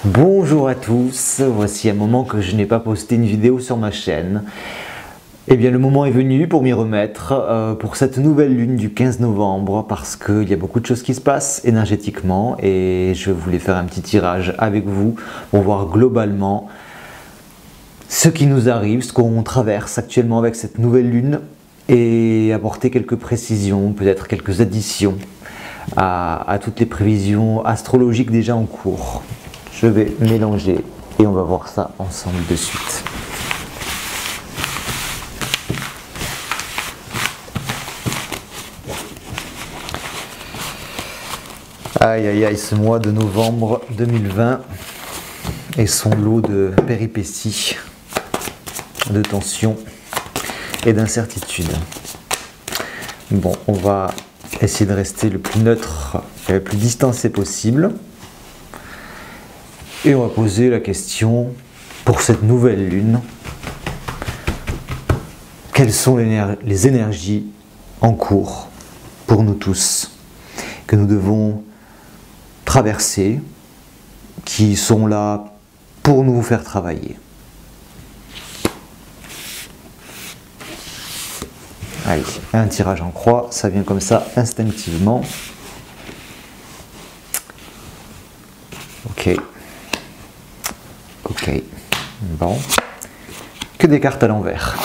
Bonjour à tous, voici un moment que je n'ai pas posté une vidéo sur ma chaîne. Eh bien le moment est venu pour m'y remettre pour cette nouvelle lune du 15 novembre parce qu'il y a beaucoup de choses qui se passent énergétiquement et je voulais faire un petit tirage avec vous pour voir globalement ce qui nous arrive, ce qu'on traverse actuellement avec cette nouvelle lune et apporter quelques précisions, peut-être quelques additions à toutes les prévisions astrologiques déjà en cours. Je vais mélanger et on va voir ça ensemble de suite. Aïe aïe aïe, ce mois de novembre 2020 et son lot de péripéties, de tensions et d'incertitudes. Bon, on va essayer de rester le plus neutre et le plus distancé possible. Et on va poser la question, pour cette nouvelle lune, quelles sont les énergies en cours pour nous tous, que nous devons traverser, qui sont là pour nous faire travailler. Allez, un tirage en croix, ça vient comme ça instinctivement. Ok. Ok, bon, que des cartes à l'envers.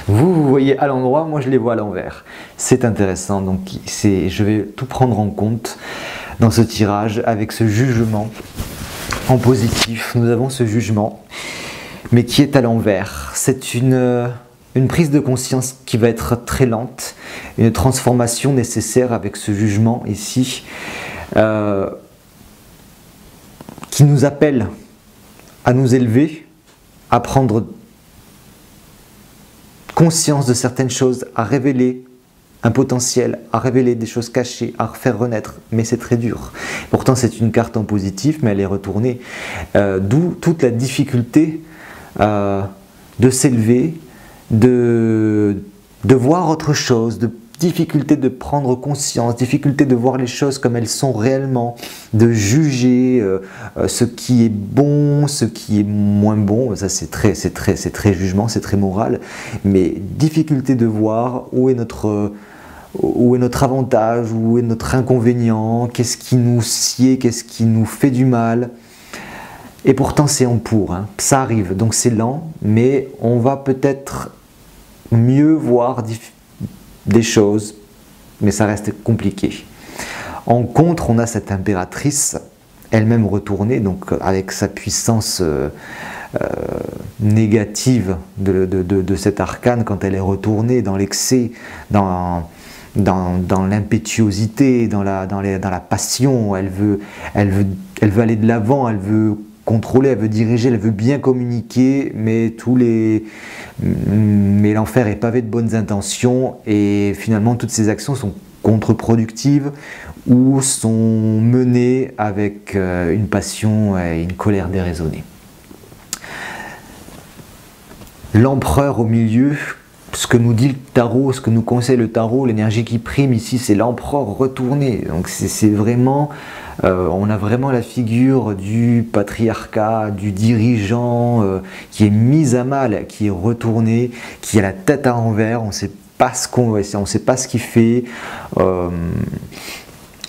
Vous voyez à l'endroit, moi je les vois à l'envers. C'est intéressant, donc je vais tout prendre en compte dans ce tirage avec ce jugement en positif. Nous avons ce jugement, mais qui est à l'envers. C'est une prise de conscience qui va être très lente, une transformation nécessaire avec ce jugement ici, qui nous appelle à nous élever, à prendre conscience de certaines choses, à révéler un potentiel, à révéler des choses cachées, à faire renaître, mais c'est très dur. Pourtant c'est une carte en positif, mais elle est retournée, d'où toute la difficulté de s'élever, de voir autre chose, de difficulté de prendre conscience, difficulté de voir les choses comme elles sont réellement, de juger ce qui est bon, ce qui est moins bon. Ça c'est très jugement, c'est très moral, mais difficulté de voir où est notre avantage, où est notre inconvénient, qu'est-ce qui nous sied, qu'est-ce qui nous fait du mal. Et pourtant c'est en pour, hein. Ça arrive, donc c'est lent, mais on va peut-être mieux voir des choses, mais ça reste compliqué. En contre, on a cette impératrice, elle-même retournée, donc avec sa puissance négative de cet arcane, quand elle est retournée dans l'excès, dans l'impétuosité, dans la passion. Elle veut aller de l'avant, elle veut contrôler, elle veut diriger, elle veut bien communiquer, mais l'enfer est pavé de bonnes intentions et finalement toutes ces actions sont contre-productives ou sont menées avec une passion et une colère déraisonnée. L'empereur au milieu, ce que nous dit le tarot, ce que nous conseille le tarot, l'énergie qui prime ici, c'est l'empereur retourné. Donc c'est vraiment, on a vraiment la figure du patriarcat, du dirigeant qui est mis à mal, qui est retourné, qui a la tête à l'envers, on ne sait pas ce qu'il fait.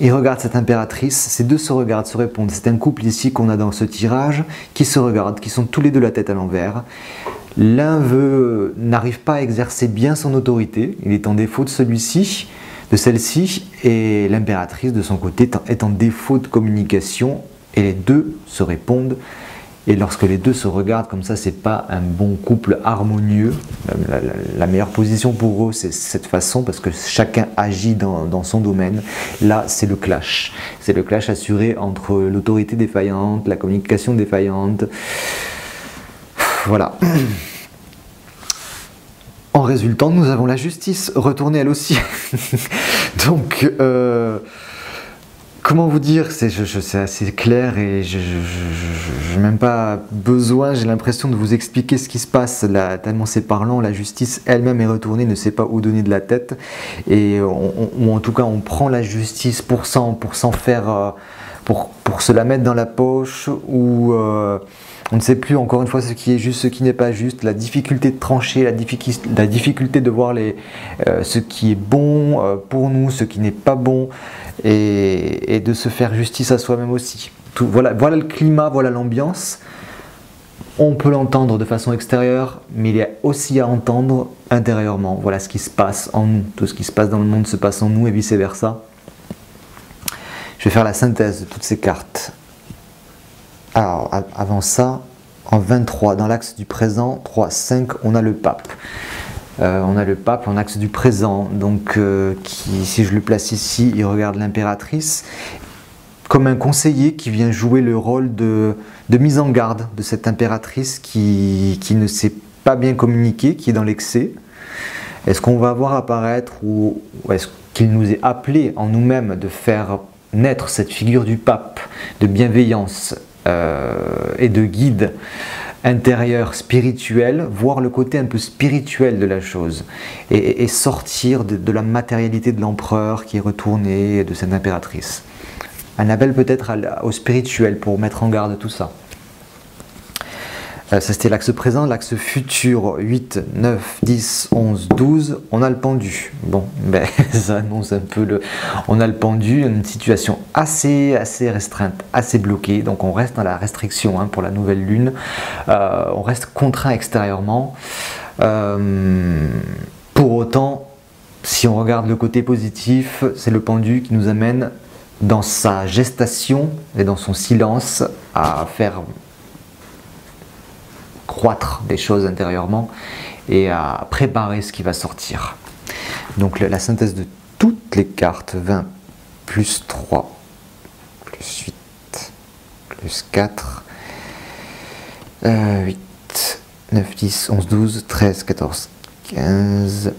Et regarde cette impératrice, ces deux se regardent, se répondent. C'est un couple ici qu'on a dans ce tirage qui se regardent, qui sont tous les deux la tête à l'envers. L'un n'arrive pas à exercer bien son autorité, il est en défaut de celle-ci, et l'impératrice de son côté est en défaut de communication, et les deux se répondent. Et lorsque les deux se regardent comme ça, c'est pas un bon couple harmonieux. La meilleure position pour eux, c'est cette façon, parce que chacun agit dans son domaine. Là, c'est le clash. C'est le clash assuré entre l'autorité défaillante, la communication défaillante. Voilà. En résultant, nous avons la justice retournée elle aussi. Donc, comment vous dire, c'est assez clair et je n'ai même pas besoin, j'ai l'impression de vous expliquer ce qui se passe là, tellement c'est parlant. La justice elle-même est retournée, ne sait pas où donner de la tête, et ou en tout cas on prend la justice pour s'en faire pour se la mettre dans la poche, ou on ne sait plus encore une fois ce qui est juste, ce qui n'est pas juste, la difficulté de trancher, la difficulté de voir ce qui est bon pour nous, ce qui n'est pas bon, et de se faire justice à soi-même aussi. Voilà le climat, voilà l'ambiance. On peut l'entendre de façon extérieure, mais il y a aussi à entendre intérieurement. Voilà ce qui se passe en nous. Tout ce qui se passe dans le monde se passe en nous et vice-versa. Je vais faire la synthèse de toutes ces cartes. Alors, avant ça, en 23, dans l'axe du présent, 3, 5, on a le pape. On a le pape en axe du présent, donc si je le place ici, il regarde l'impératrice comme un conseiller qui vient jouer le rôle de mise en garde de cette impératrice qui ne sait pas bien communiquer, qui est dans l'excès. Est-ce qu'on va voir apparaître, ou est-ce qu'il nous est appelé en nous-mêmes de faire naître cette figure du pape de bienveillance et de guide intérieur, spirituel, voir le côté un peu spirituel de la chose, et sortir de la matérialité de l'empereur qui est retourné, de cette impératrice. Un appel peut-être au spirituel pour mettre en garde tout ça. Ça c'était l'axe présent, l'axe futur, 8, 9, 10, 11, 12, on a le pendu. Bon, ben, ça annonce un peu le... On a le pendu, une situation assez restreinte, assez bloquée, donc on reste dans la restriction pour la nouvelle lune, on reste contraint extérieurement. Pour autant, si on regarde le côté positif, c'est le pendu qui nous amène dans sa gestation et dans son silence à faire croître des choses intérieurement et à préparer ce qui va sortir. Donc la synthèse de toutes les cartes, 20 plus 3 plus 8 plus 4 8 9 10 11 12 13 14 15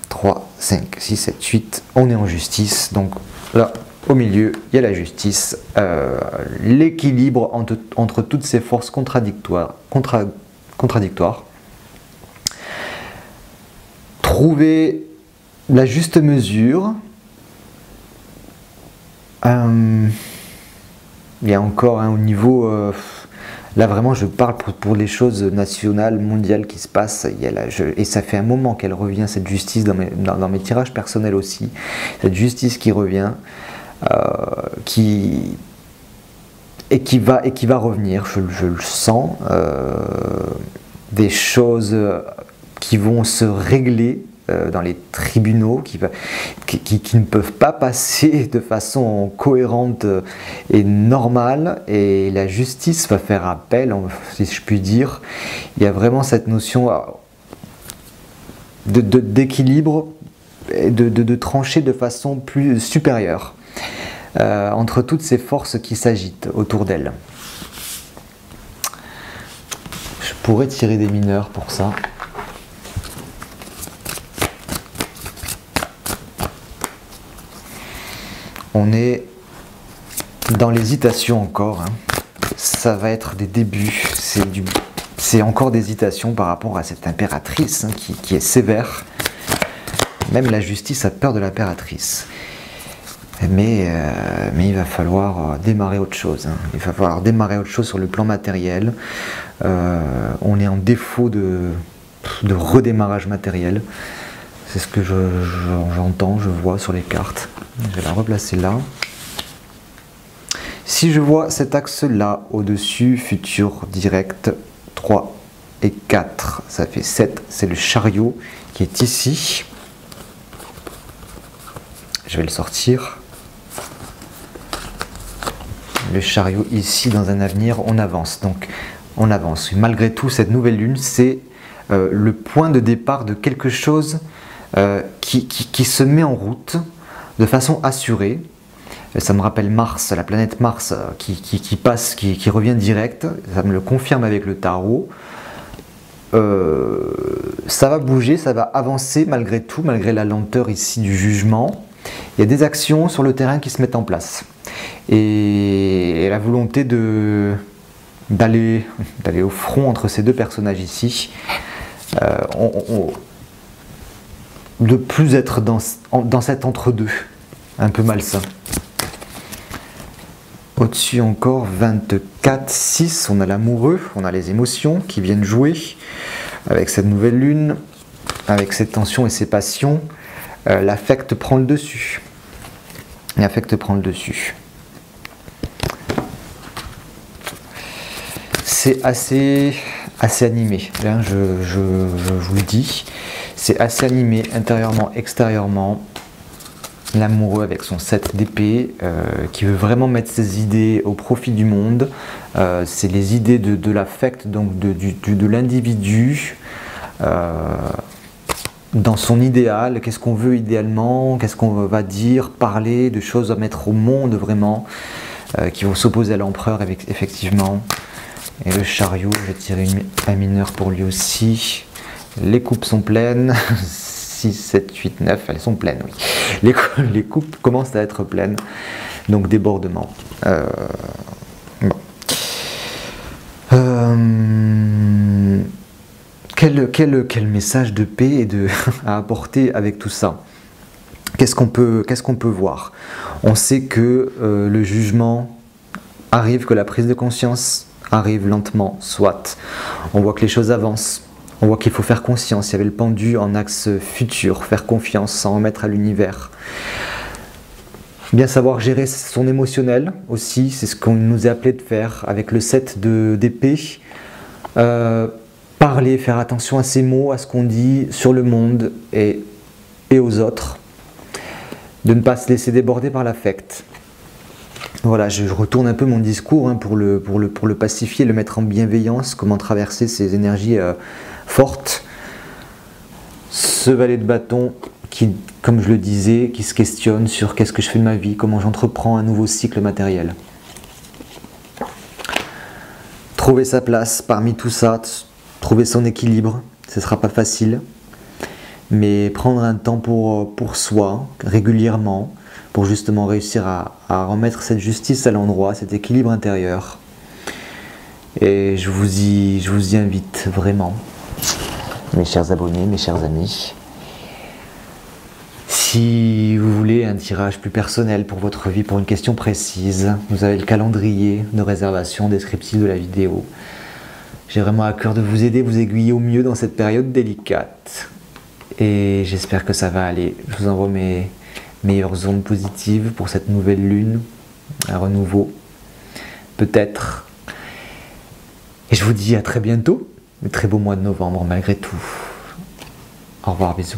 3 5 6 7 8, on est en justice. Donc là au milieu il y a la justice, l'équilibre entre toutes ces forces contradictoires. Trouver la juste mesure. Il y a encore au niveau... là vraiment je parle pour les choses nationales, mondiales qui se passent. Et ça fait un moment qu'elle revient, cette justice, dans mes tirages personnels aussi. Cette justice qui revient, qui va revenir, je le sens, des choses qui vont se régler dans les tribunaux, qui ne peuvent pas passer de façon cohérente et normale, et la justice va faire appel, si je puis dire. Il y a vraiment cette notion d'équilibre et de trancher de façon plus supérieure. Entre toutes ces forces qui s'agitent autour d'elle. Je pourrais tirer des mineurs pour ça. On est dans l'hésitation encore. Ça va être des débuts. C'est encore des hésitations par rapport à cette impératrice qui est sévère. Même la justice a peur de l'impératrice. Mais il va falloir démarrer autre chose. Il va falloir démarrer autre chose sur le plan matériel. On est en défaut de redémarrage matériel. C'est ce que j'entends, je vois sur les cartes. Je vais la replacer là. Si je vois cet axe-là au-dessus, futur, direct, 3 et 4, ça fait 7. C'est le chariot qui est ici. Je vais le sortir. Le chariot ici dans un avenir, on avance. Donc on avance. Malgré tout, cette nouvelle lune, c'est le point de départ de quelque chose qui se met en route de façon assurée. Ça me rappelle Mars, la planète Mars qui passe, qui revient direct. Ça me le confirme avec le tarot. Ça va bouger, ça va avancer malgré tout, malgré la lenteur ici du jugement. Il y a des actions sur le terrain qui se mettent en place. Et la volonté d'aller au front entre ces deux personnages ici, de plus être dans cet entre-deux, un peu malsain. Au-dessus encore, 24, 6, on a l'amoureux, on a les émotions qui viennent jouer avec cette nouvelle lune, avec ces tensions et ces passions. L'affect prend le dessus. L'affect prend le dessus. C'est assez animé, hein, je vous le dis. C'est assez animé intérieurement, extérieurement. L'amoureux avec son 7 d'épée, qui veut vraiment mettre ses idées au profit du monde. C'est les idées de l'affect, donc de l'individu. Dans son idéal, qu'est-ce qu'on veut idéalement, qu'est-ce qu'on va dire, parler, de choses à mettre au monde vraiment, qui vont s'opposer à l'empereur effectivement. Et le chariot, je vais tirer un mineur pour lui aussi. Les coupes sont pleines, 6, 7, 8, 9, elles sont pleines, oui. Les coupes commencent à être pleines, donc débordement. Bon. Quel message de paix à apporter avec tout ça? Qu'est-ce qu'on peut voir? On sait que le jugement arrive, que la prise de conscience arrive lentement, soit. On voit que les choses avancent. On voit qu'il faut faire conscience. Il y avait le pendu en axe futur, faire confiance, s'en remettre à l'univers. Bien savoir gérer son émotionnel aussi, c'est ce qu'on nous est appelé de faire avec le 7 d'épée. Parler, faire attention à ses mots, à ce qu'on dit sur le monde et aux autres. De ne pas se laisser déborder par l'affect. Voilà, je retourne un peu mon discours hein, pour le pacifier, le mettre en bienveillance, comment traverser ces énergies fortes. Ce valet de bâton qui, comme je le disais, qui se questionne sur qu'est-ce que je fais de ma vie, comment j'entreprends un nouveau cycle matériel. Trouver sa place parmi tout ça, trouver son équilibre, ce ne sera pas facile, mais prendre un temps pour soi, régulièrement, pour justement réussir à remettre cette justice à l'endroit, cet équilibre intérieur. Et je vous y invite vraiment, mes chers abonnés, mes chers amis. Si vous voulez un tirage plus personnel pour votre vie, pour une question précise, vous avez le calendrier de réservation descriptif de la vidéo. J'ai vraiment à cœur de vous aider, vous aiguiller au mieux dans cette période délicate. Et j'espère que ça va aller. Je vous envoie mes meilleures ondes positives pour cette nouvelle lune, un renouveau, peut-être. Et je vous dis à très bientôt, un très beau mois de novembre malgré tout. Au revoir, bisous.